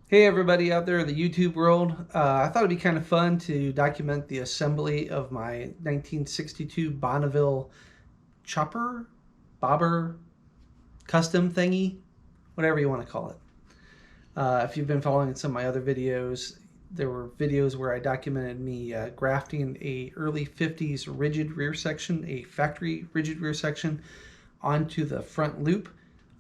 Hey everybody out there in the YouTube world. I thought it'd be kind of fun to document the assembly of my 1962 Bonneville chopper, bobber, custom thingy, whatever you want to call it. If you've been following some of my other videos, there were videos where I documented me grafting a early 50s rigid rear section, a factory rigid rear section, onto the front loop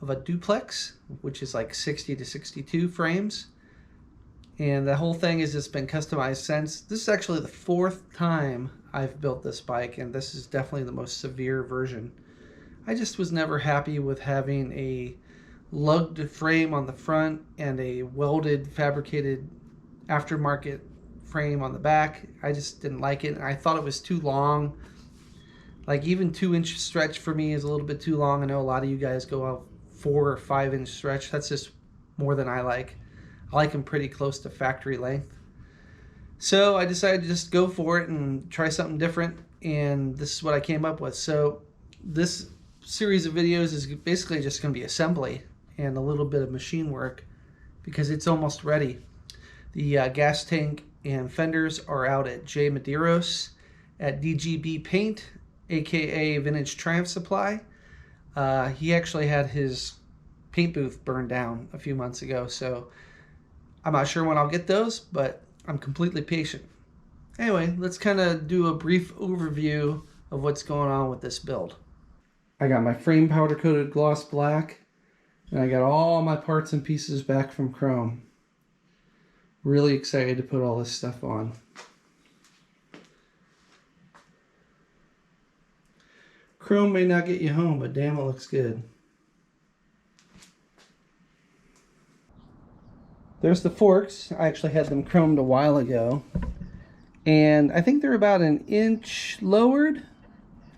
of a duplex, which is like 60 to 62 frames. And the whole thing has just been customized since. This is actually the fourth time I've built this bike, and this is definitely the most severe version. I just was never happy with having a lugged frame on the front and a welded, fabricated aftermarket frame on the back. I just didn't like it, and I thought it was too long. Like even 2-inch stretch for me is a little bit too long. I know a lot of you guys go out 4 or 5-inch stretch. That's just more than I like. I like them pretty close to factory length. So I decided to just go for it and try something different, and this is what I came up with. So this series of videos is basically just going to be assembly and a little bit of machine work because it's almost ready. The gas tank and fenders are out at J. Medeiros at DGB Paint, aka Vintage Triumph Supply. He actually had his paint booth burned down a few months ago, so I'm not sure when I'll get those, but I'm completely patient. Anyway, let's kind of do a brief overview of what's going on with this build. I got my frame powder coated gloss black, and I got all my parts and pieces back from Chrome. Really excited to put all this stuff on. Chrome may not get you home, but damn, it looks good. There's the forks. I actually had them chromed a while ago, and I think they're about 1 inch lowered.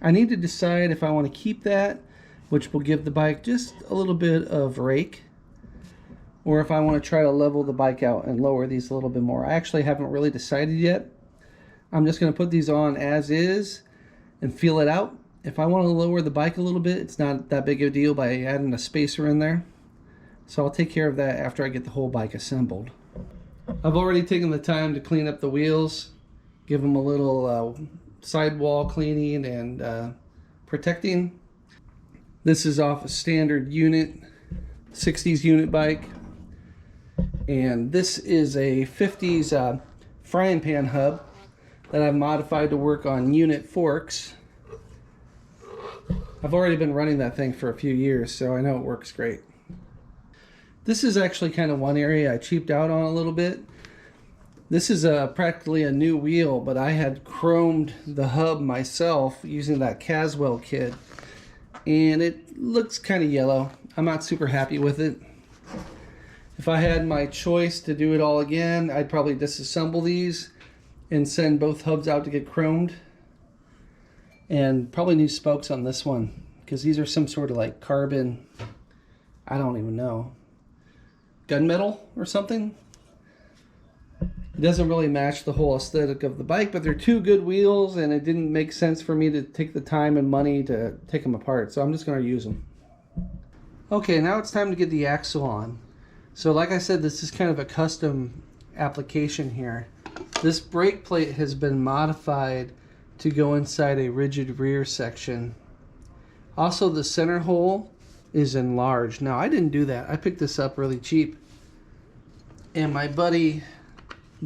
I need to decide if I want to keep that, which will give the bike just a little bit of rake, or if I want to try to level the bike out and lower these a little bit more. I actually haven't really decided yet. I'm just going to put these on as is and feel it out. If I want to lower the bike a little bit, it's not that big of a deal by adding a spacer in there. So I'll take care of that after I get the whole bike assembled. I've already taken the time to clean up the wheels, give them a little sidewall cleaning and protecting. This is off a standard unit, 60s unit bike. And this is a 50s frying pan hub that I've modified to work on unit forks. I've already been running that thing for a few years, so I know it works great. This is actually kind of one area I cheaped out on a little bit. This is practically a new wheel, but I had chromed the hub myself using that Caswell kit, and it looks kind of yellow. I'm not super happy with it. If I had my choice to do it all again, I'd probably disassemble these and send both hubs out to get chromed, and probably new spokes on this one because these are some sort of like carbon, I don't even know, gunmetal or something. It doesn't really match the whole aesthetic of the bike, but they're two good wheels, and it didn't make sense for me to take the time and money to take them apart, so I'm just going to use them. Okay, now it's time to get the axle on. So like I said, this is kind of a custom application here. This brake plate has been modified to go inside a rigid rear section. Also, the center hole is enlarged. Now, I didn't do that. I picked this up really cheap. And my buddy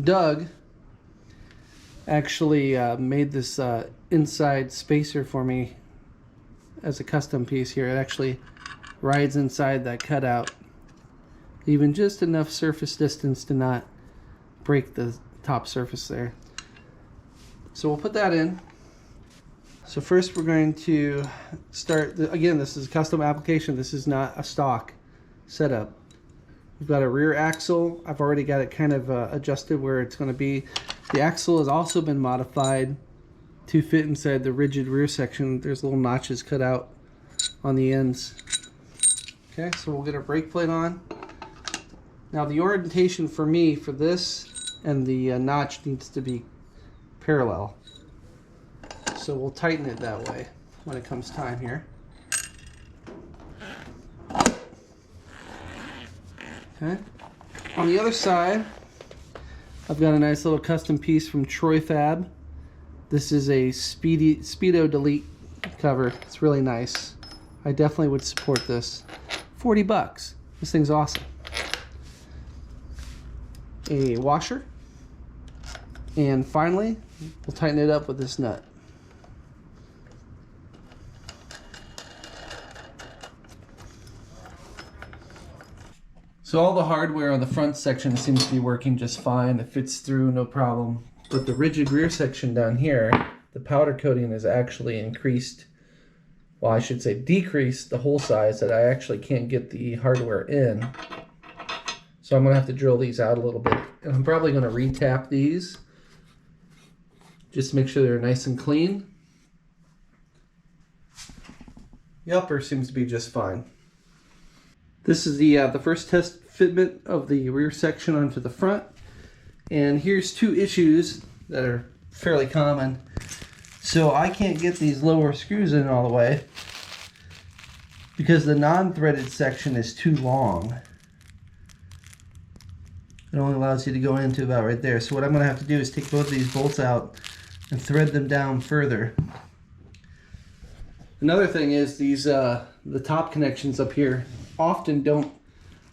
Doug actually made this inside spacer for me as a custom piece here. It actually rides inside that cutout, even just enough surface distance to not break the top surface there. So we'll put that in. So first we're going to start, again, this is a custom application. This is not a stock setup. We've got a rear axle. I've already got it kind of adjusted where it's going to be. The axle has also been modified to fit inside the rigid rear section. There's little notches cut out on the ends. Okay, so we'll get our brake plate on. Now the orientation for me for this and the notch needs to be parallel. So we'll tighten it that way when it comes time here. Okay. On the other side, I've got a nice little custom piece from Troy Fab. This is a Speedo Delete cover. It's really nice. I definitely would support this. 40 bucks. This thing's awesome. A washer. And finally, we'll tighten it up with this nut. So all the hardware on the front section seems to be working just fine. It fits through, no problem. But the rigid rear section down here, the powder coating has actually increased, well, I should say decreased the hole size that I actually can't get the hardware in. So I'm gonna have to drill these out a little bit. And I'm probably gonna re-tap these just to make sure they're nice and clean. The upper seems to be just fine. This is the first test fitment of the rear section onto the front. And here's two issues that are fairly common. So I can't get these lower screws in all the way because the non-threaded section is too long. It only allows you to go into about right there. So what I'm going to have to do is take both of these bolts out and thread them down further. Another thing is these the top connections up here often don't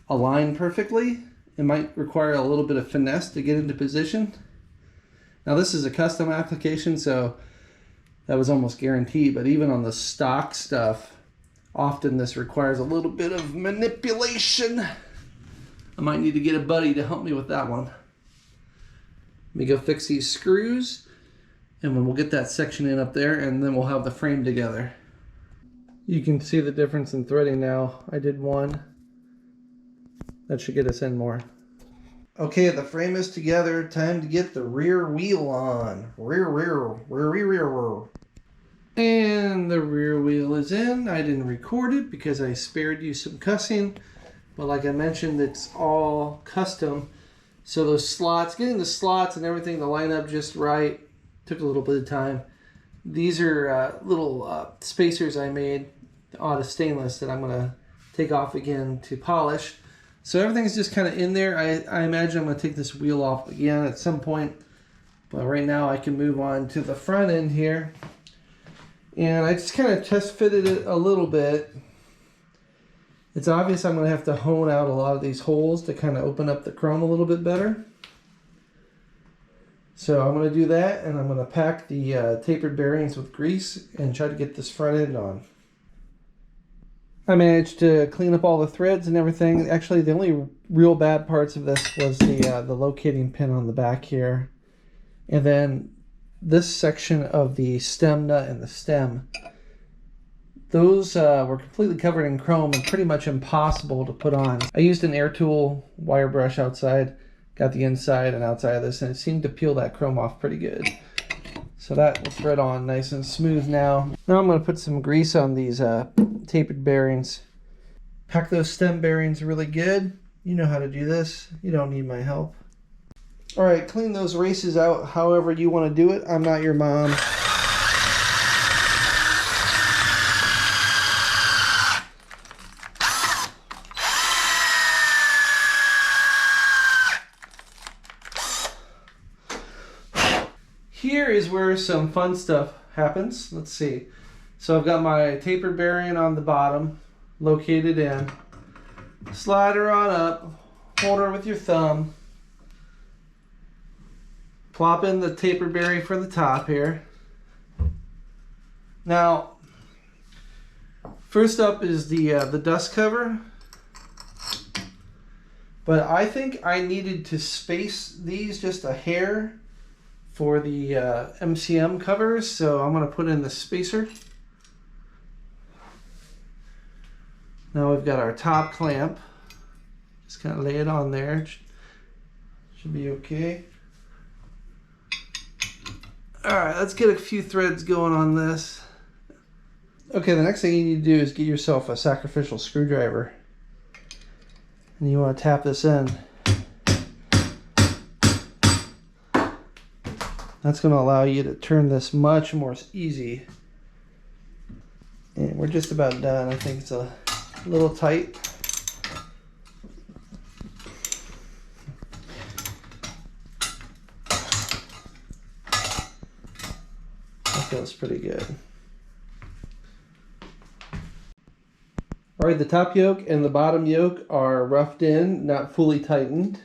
align perfectly. It might require a little bit of finesse to get into position. Now this is a custom application, so that was almost guaranteed, but even on the stock stuff, often this requires a little bit of manipulation. I might need to get a buddy to help me with that one. Let me go fix these screws, and then we'll get that section in up there, and then we'll have the frame together. You can see the difference in threading now. I did one. That should get us in more. Okay, the frame is together. Time to get the rear wheel on. Rear. And the rear wheel is in. I didn't record it because I spared you some cussing. But like I mentioned, it's all custom. So those slots, getting the slots and everything to line up just right, took a little bit of time. These are little spacers I made out of stainless that I'm going to take off again to polish. So everything's just kind of in there. I imagine I'm going to take this wheel off again at some point. But right now I can move on to the front end here. And I just kind of test fitted it a little bit. It's obvious I'm going to have to hone out a lot of these holes to kind of open up the chrome a little bit better. So I'm going to do that, and I'm going to pack the tapered bearings with grease and try to get this front end on. I managed to clean up all the threads and everything. Actually, the only real bad parts of this was the locating pin on the back here. And then this section of the stem nut and the stem. Those were completely covered in chrome and pretty much impossible to put on. I used an air tool wire brush outside, got the inside and outside of this, and it seemed to peel that chrome off pretty good. So that will thread on nice and smooth now. Now I'm going to put some grease on these tapered bearings. Pack those stem bearings really good. You know how to do this. You don't need my help. Alright, clean those races out however you want to do it. I'm not your mom. Here is where some fun stuff happens. Let's see. So I've got my tapered bearing on the bottom, located in. Slide her on up, hold her with your thumb. Plop in the tapered bearing for the top here. Now, first up is the dust cover. But I think I needed to space these just a hair for the MCM covers, so I'm going to put in the spacer. Now we've got our top clamp. Just kind of lay it on there. Should be okay. Alright, let's get a few threads going on this. Okay, the next thing you need to do is get yourself a sacrificial screwdriver. And you want to tap this in. That's going to allow you to turn this much more easy. And we're just about done. I think it's a little tight. Feels pretty good. All right, the top yoke and the bottom yoke are roughed in, not fully tightened.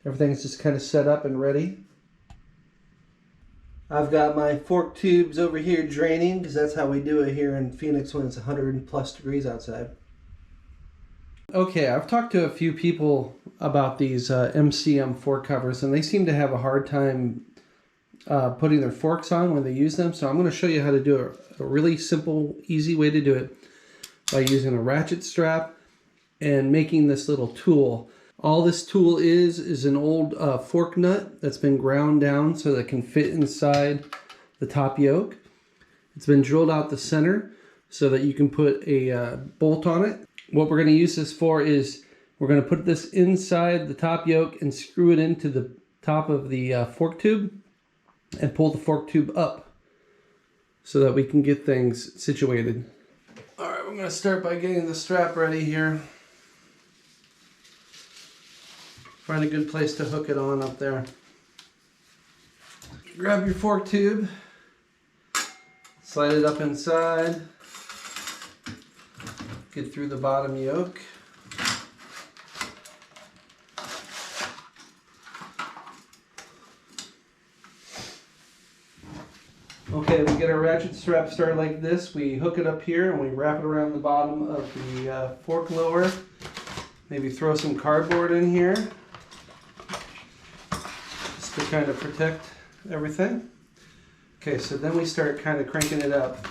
Everything's just kind of set up and ready. I've got my fork tubes over here draining because that's how we do it here in Phoenix when it's 100+ degrees outside. Okay, I've talked to a few people about these MCM fork covers, and they seem to have a hard time putting their forks on when they use them. So I'm going to show you how to do a really simple, easy way to do it by using a ratchet strap and making this little tool. All this tool is an old fork nut that's been ground down so that it can fit inside the top yoke. It's been drilled out the center so that you can put a bolt on it. What we're going to use this for is we're going to put this inside the top yoke and screw it into the top of the fork tube and pull the fork tube up so that we can get things situated. All right, we're going to start by getting the strap ready here. Find a good place to hook it on up there. Grab your fork tube, slide it up inside, get through the bottom yoke. Okay, we get our ratchet strap started like this. We hook it up here and we wrap it around the bottom of the fork lower. Maybe throw some cardboard in here just to kind of protect everything. Okay, so then we start kind of cranking it up.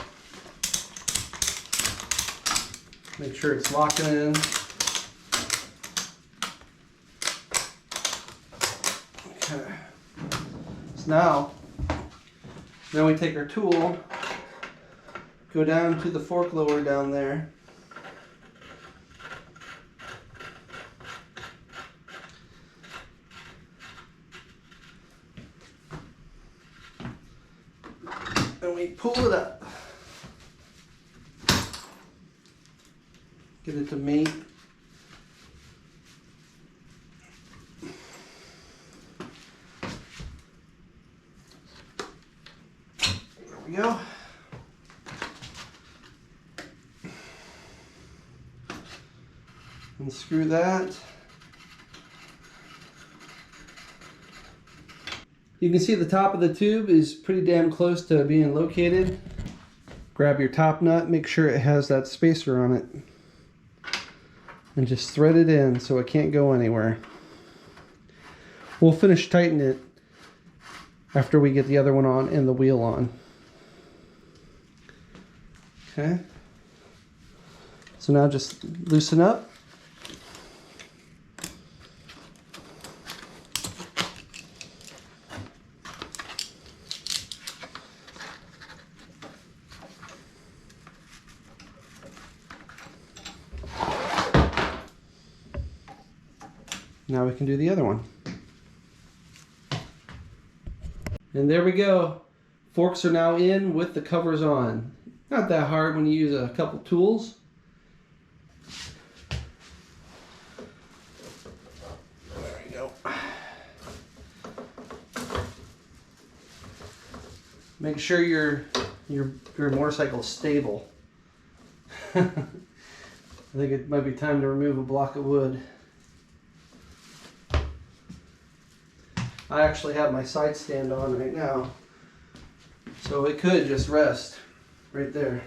Make sure it's locking in. Okay. So now we take our tool, go down to the fork lower down there. And we pull it up. Get it to mate. There we go. Unscrew that. You can see the top of the tube is pretty damn close to being located. Grab your top nut, make sure it has that spacer on it, and just thread it in so it can't go anywhere. We'll finish tightening it after we get the other one on and the wheel on. Okay. So now just loosen up. Now we can do the other one. And there we go. Forks are now in with the covers on. Not that hard when you use a couple tools. There we go. Make sure your motorcycle is stable. I think it might be time to remove a block of wood. I actually have my side stand on right now, so it could just rest right there.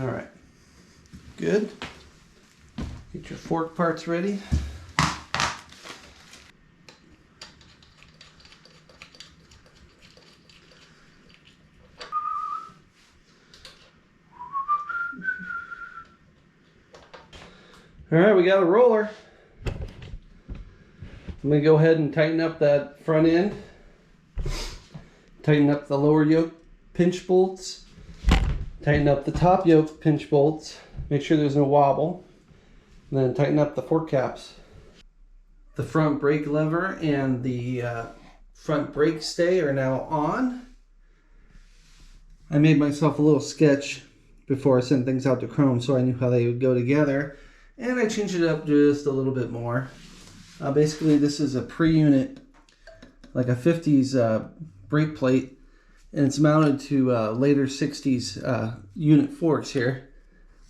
All right, good. Get your fork parts ready. All right, we got a roller. I'm going to go ahead and tighten up that front end. Tighten up the lower yoke pinch bolts. Tighten up the top yoke pinch bolts. Make sure there's no wobble. And then tighten up the fork caps. The front brake lever and the front brake stay are now on. I made myself a little sketch before I sent things out to Chrome so I knew how they would go together. And I changed it up just a little bit more. Basically, this is a Preunit, like a 50s brake plate, and it's mounted to later 60s unit forks here.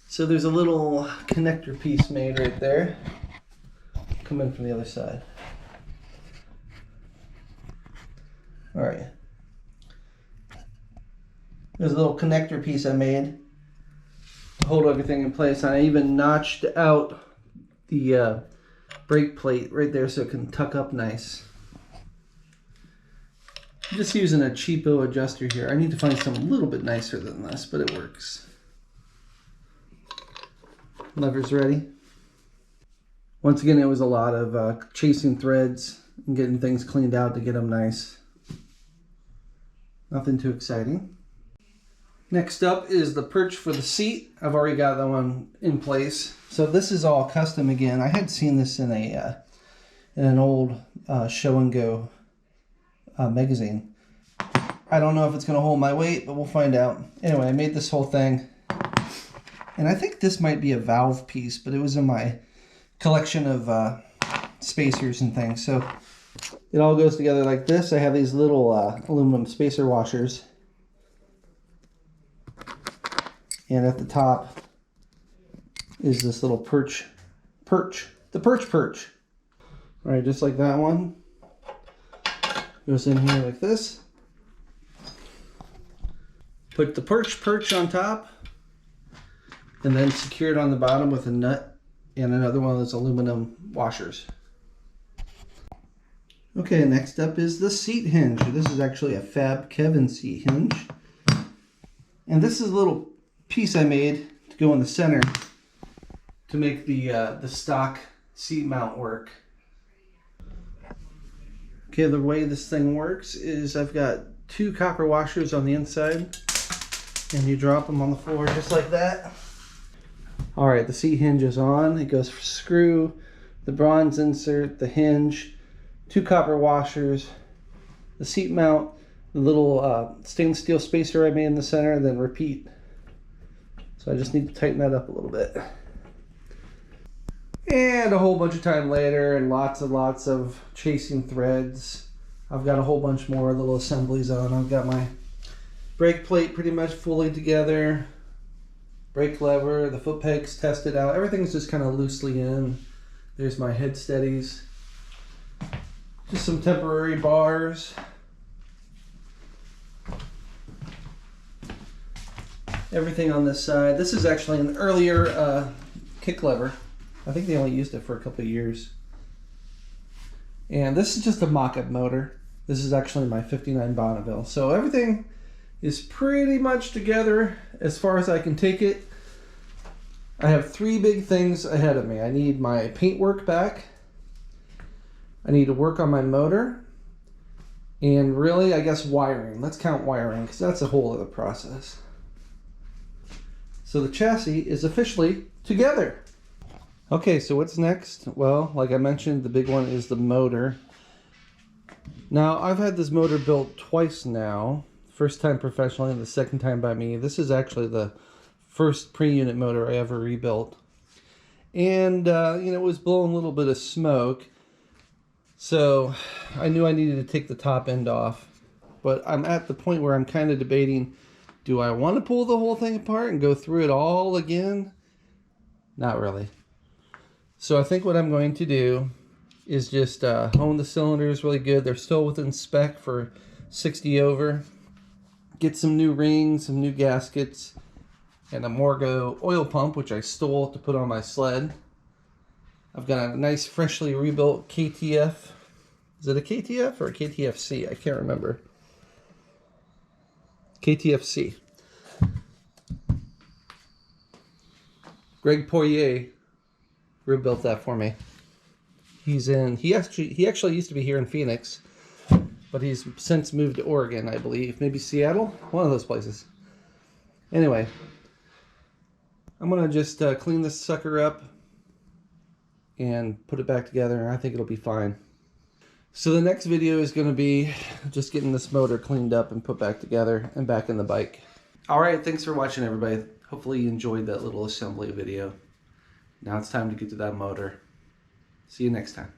So there's a little connector piece made right there. Come in from the other side. All right. There's a little connector piece I made to hold everything in place. I even notched out the brake plate right there so it can tuck up nice. I'm just using a cheapo adjuster here. I need to find something a little bit nicer than this, but it works. Lever's ready. Once again, it was a lot of chasing threads and getting things cleaned out to get them nice. Nothing too exciting. Next up is the perch for the seat. I've already got that one in place. So this is all custom again. I had seen this in an old Show and Go magazine. I don't know if it's going to hold my weight, but we'll find out. Anyway, I made this whole thing. And I think this might be a valve piece, but it was in my collection of spacers and things. So it all goes together like this. I have these little aluminum spacer washers. And at the top is this little perch. The perch. All right, just like that one. Goes in here like this. Put the perch on top. And then secure it on the bottom with a nut and another one of those aluminum washers. Okay, next up is the seat hinge. This is actually a Fab Kevin seat hinge. And this is a little piece I made to go in the center to make the stock seat mount work. Okay, the way this thing works is I've got 2 copper washers on the inside, and you drop them on the floor just like that. All right, the seat hinge is on. It goes for screw, the bronze insert, the hinge, 2 copper washers, the seat mount, the little stainless steel spacer I made in the center, and then repeat. So I just need to tighten that up a little bit. And a whole bunch of time later and lots and lots of chasing threads. I've got a whole bunch more little assemblies on. I've got my brake plate pretty much fully together. Brake lever, the foot pegs tested out. Everything's just kind of loosely in. There's my head steadies. Just some temporary bars. Everything on this side. This is actually an earlier kick lever. I think they only used it for a couple of years. And this is just a mock-up motor. This is actually my 59 Bonneville. So everything is pretty much together as far as I can take it. I have 3 big things ahead of me. I need my paintwork back. I need to work on my motor. And really, I guess wiring. Let's count wiring because that's a whole other process. So the chassis is officially together. Okay, so what's next? Well, like I mentioned, the big one is the motor. Now, I've had this motor built twice now. First time professionally and the second time by me. This is actually the first Preunit motor I ever rebuilt. And, it was blowing a little bit of smoke. So I knew I needed to take the top end off. But I'm at the point where I'm kind of debating, do I want to pull the whole thing apart and go through it all again? Not really. So I think what I'm going to do is just hone the cylinders really good. They're still within spec for 60 over. Get some new rings, some new gaskets, and a Morgo oil pump, which I stole to put on my sled. I've got a nice freshly rebuilt KTF. Is it a KTF or a KTFC? I can't remember. KTFC. Greg Poirier rebuilt that for me. He actually used to be here in Phoenix, but he's since moved to Oregon, I believe. Maybe Seattle? One of those places. Anyway, I'm going to just clean this sucker up and put it back together. I think it'll be fine. So the next video is going to be just getting this motor cleaned up and put back together and back in the bike. Alright, thanks for watching everybody. Hopefully you enjoyed that little assembly video. Now it's time to get to that motor. See you next time.